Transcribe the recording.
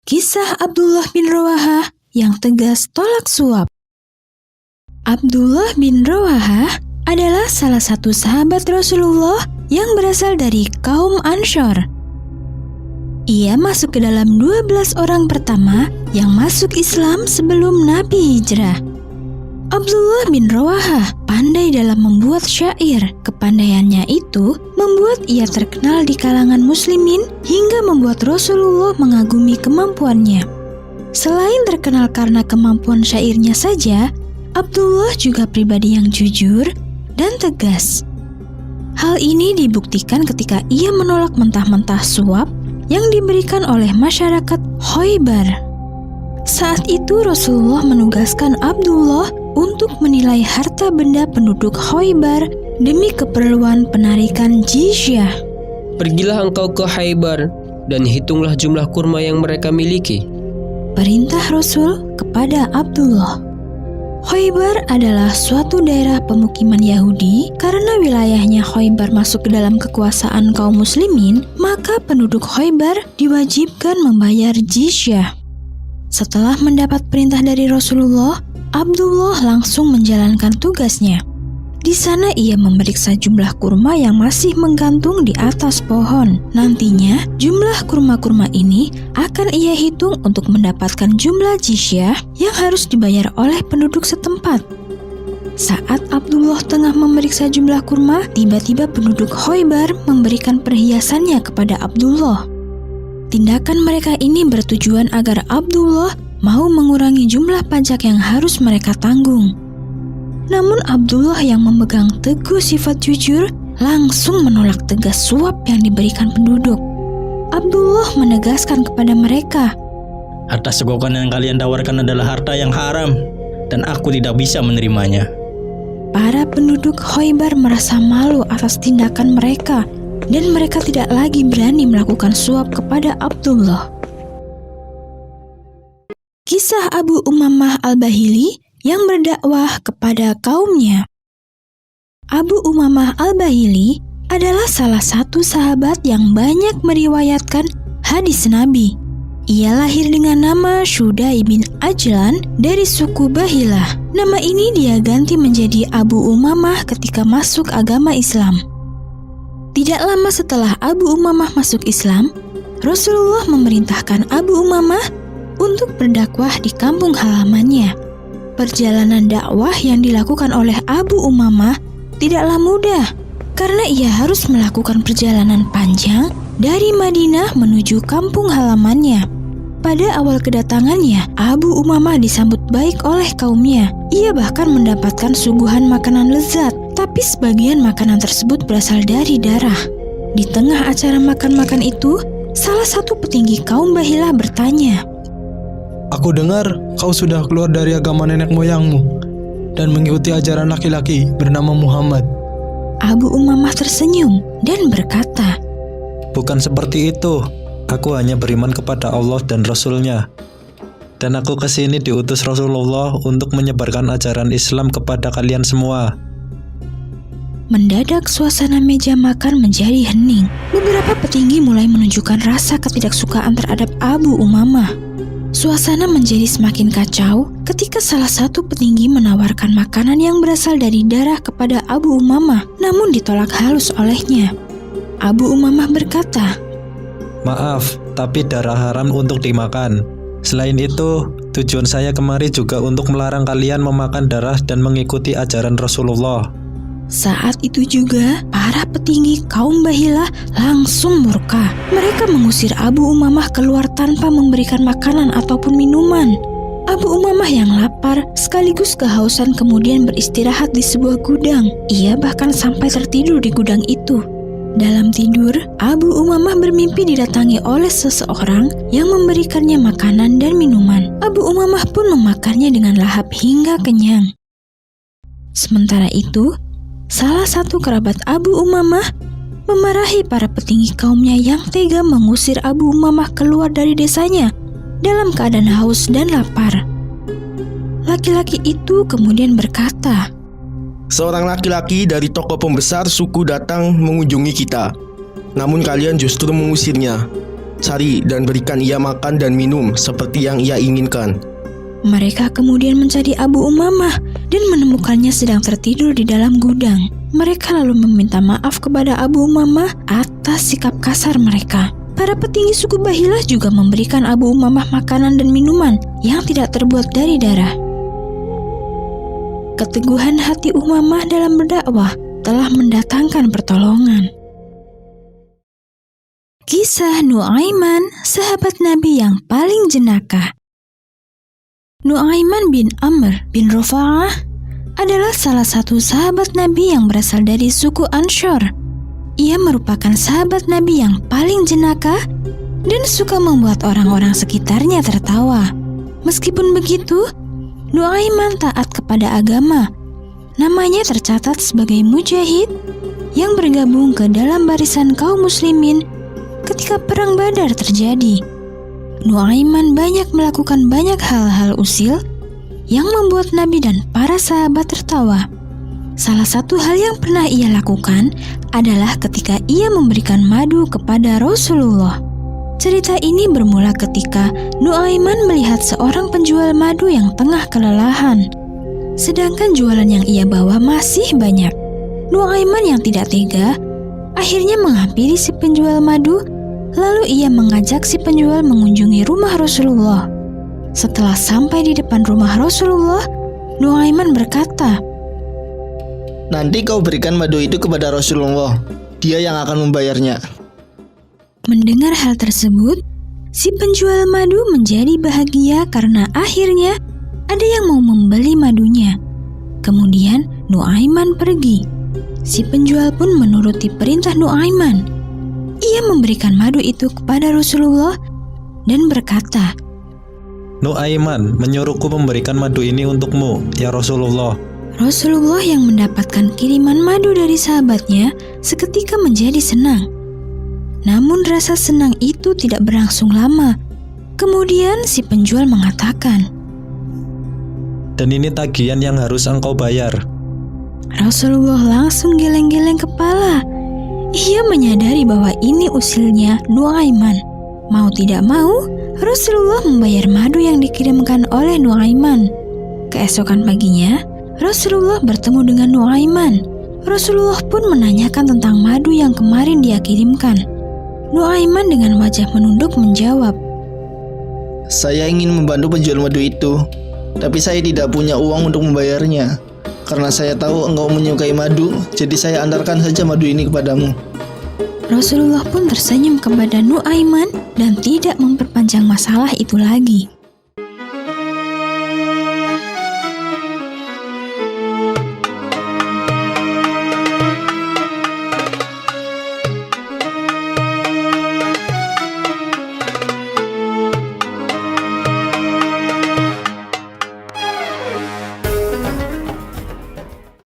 Kisah Abdullah bin Rawahah yang tegas tolak suap. Abdullah bin Rawahah adalah salah satu sahabat Rasulullah yang berasal dari kaum Anshar. Ia masuk ke dalam 12 orang pertama yang masuk Islam sebelum Nabi hijrah. Abdullah bin Rawahah pandai dalam membuat syair. Kepandaiannya itu membuat ia terkenal di kalangan muslimin hingga membuat Rasulullah mengagumi kemampuannya. Selain terkenal karena kemampuan syairnya saja, Abdullah juga pribadi yang jujur dan tegas. Hal ini dibuktikan ketika ia menolak mentah-mentah suap yang diberikan oleh masyarakat Khaybar. Saat itu Rasulullah menugaskan Abdullah untuk menilai harta benda penduduk Khaybar demi keperluan penarikan jizyah. Pergilah engkau ke Khaybar dan hitunglah jumlah kurma yang mereka miliki. Perintah Rasul kepada Abdullah. Khaybar adalah suatu daerah pemukiman Yahudi. Karena wilayahnya Khaybar masuk ke dalam kekuasaan kaum muslimin, maka penduduk Khaybar diwajibkan membayar jizyah. Setelah mendapat perintah dari Rasulullah, Abdullah langsung menjalankan tugasnya. Di sana ia memeriksa jumlah kurma yang masih menggantung di atas pohon. Nantinya, jumlah kurma-kurma ini akan ia hitung untuk mendapatkan jumlah jizyah yang harus dibayar oleh penduduk setempat. Saat Abdullah tengah memeriksa jumlah kurma, tiba-tiba penduduk Khaybar memberikan perhiasannya kepada Abdullah. Tindakan mereka ini bertujuan agar Abdullah mau mengurangi jumlah pajak yang harus mereka tanggung. Namun Abdullah yang memegang teguh sifat jujur langsung menolak tegas suap yang diberikan penduduk. Abdullah menegaskan kepada mereka, "Harta sogokan yang kalian tawarkan adalah harta yang haram dan aku tidak bisa menerimanya." Para penduduk Khaybar merasa malu atas tindakan mereka dan mereka tidak lagi berani melakukan suap kepada Abdullah. Kisah Abu Umamah Al-Bahili yang berdakwah kepada kaumnya. Abu Umamah Al-Bahili adalah salah satu sahabat yang banyak meriwayatkan hadis Nabi. Ia lahir dengan nama Shudai bin Ajlan dari suku Bahilah. Nama ini dia ganti menjadi Abu Umamah ketika masuk agama Islam. Tidak lama setelah Abu Umamah masuk Islam, Rasulullah memerintahkan Abu Umamah untuk berdakwah di kampung halamannya. Perjalanan dakwah yang dilakukan oleh Abu Umamah tidaklah mudah, karena ia harus melakukan perjalanan panjang dari Madinah menuju kampung halamannya. Pada awal kedatangannya, Abu Umamah disambut baik oleh kaumnya. Ia bahkan mendapatkan suguhan makanan lezat, tapi sebagian makanan tersebut berasal dari darah. Di tengah acara makan-makan itu, salah satu petinggi kaum Bahilah bertanya, "Aku dengar kau sudah keluar dari agama nenek moyangmu dan mengikuti ajaran laki-laki bernama Muhammad." Abu Umamah tersenyum dan berkata, "Bukan seperti itu. Aku hanya beriman kepada Allah dan Rasul-Nya. Dan aku kesini diutus Rasulullah untuk menyebarkan ajaran Islam kepada kalian semua." Mendadak suasana meja makan menjadi hening. Beberapa petinggi mulai menunjukkan rasa ketidaksukaan terhadap Abu Umamah. Suasana menjadi semakin kacau ketika salah satu petinggi menawarkan makanan yang berasal dari darah kepada Abu Umamah, namun ditolak halus olehnya. Abu Umamah berkata, "Maaf, tapi darah haram untuk dimakan. Selain itu, tujuan saya kemari juga untuk melarang kalian memakan darah dan mengikuti ajaran Rasulullah." Saat itu juga, para petinggi kaum Bahilah langsung murka. Mereka mengusir Abu Umamah keluar tanpa memberikan makanan ataupun minuman. Abu Umamah yang lapar sekaligus kehausan kemudian beristirahat di sebuah gudang. Ia bahkan sampai tertidur di gudang itu. Dalam tidur, Abu Umamah bermimpi didatangi oleh seseorang yang memberikannya makanan dan minuman. Abu Umamah pun memakannya dengan lahap hingga kenyang. Sementara itu, salah satu kerabat Abu Umamah memarahi para petinggi kaumnya yang tega mengusir Abu Umamah keluar dari desanya dalam keadaan haus dan lapar. Laki-laki itu kemudian berkata, "Seorang laki-laki dari tokoh pembesar suku datang mengunjungi kita. Namun kalian justru mengusirnya. cari dan berikan ia makan dan minum seperti yang ia inginkan." Mereka kemudian mencari Abu Umamah dan menemukannya sedang tertidur di dalam gudang. Mereka lalu meminta maaf kepada Abu Umamah atas sikap kasar mereka. Para petinggi suku Bahilah juga memberikan Abu Umamah makanan dan minuman yang tidak terbuat dari darah. Keteguhan hati Umamah dalam berdakwah telah mendatangkan pertolongan. Kisah Nu'aiman, sahabat Nabi yang paling jenaka. Nu'aiman bin Amr bin Rufa'ah adalah salah satu sahabat Nabi yang berasal dari suku Anshar. Ia merupakan sahabat Nabi yang paling jenaka dan suka membuat orang-orang sekitarnya tertawa. Meskipun begitu, Nu'aiman taat kepada agama. Namanya tercatat sebagai mujahid yang bergabung ke dalam barisan kaum muslimin ketika perang Badar terjadi. Nu'aiman banyak melakukan banyak hal-hal usil yang membuat Nabi dan para sahabat tertawa. Salah satu hal yang pernah ia lakukan adalah ketika ia memberikan madu kepada Rasulullah. Cerita ini bermula ketika Nu'aiman melihat seorang penjual madu yang tengah kelelahan, sedangkan jualan yang ia bawa masih banyak. Nu'aiman yang tidak tega akhirnya menghampiri si penjual madu. Lalu ia mengajak si penjual mengunjungi rumah Rasulullah. Setelah sampai di depan rumah Rasulullah, Nu'aiman berkata, "Nanti kau berikan madu itu kepada Rasulullah. Dia yang akan membayarnya." Mendengar hal tersebut, si penjual madu menjadi bahagia karena akhirnya ada yang mau membeli madunya. Kemudian Nu'aiman pergi. Si penjual pun menuruti perintah Nu'aiman. Ia memberikan madu itu kepada Rasulullah dan berkata, Nu'aiman menyuruhku memberikan madu ini untukmu, ya Rasulullah. Rasulullah yang mendapatkan kiriman madu dari sahabatnya seketika menjadi senang. Namun rasa senang itu tidak berlangsung lama. Kemudian si penjual mengatakan, "Dan ini tagihan yang harus engkau bayar." Rasulullah langsung geleng-geleng kepala. Ia menyadari bahwa ini usilnya Nu'aiman. Mau tidak mau, Rasulullah membayar madu yang dikirimkan oleh Nu'aiman. Keesokan paginya, Rasulullah bertemu dengan Nu'aiman. Rasulullah pun menanyakan tentang madu yang kemarin dia kirimkan. Nu'aiman dengan wajah menunduk menjawab, "Saya ingin membantu penjual madu itu, tapi saya tidak punya uang untuk membayarnya. Karena saya tahu engkau menyukai madu, jadi saya antarkan saja madu ini kepadamu." Rasulullah pun tersenyum kepada Nu'aiman dan tidak memperpanjang masalah itu lagi.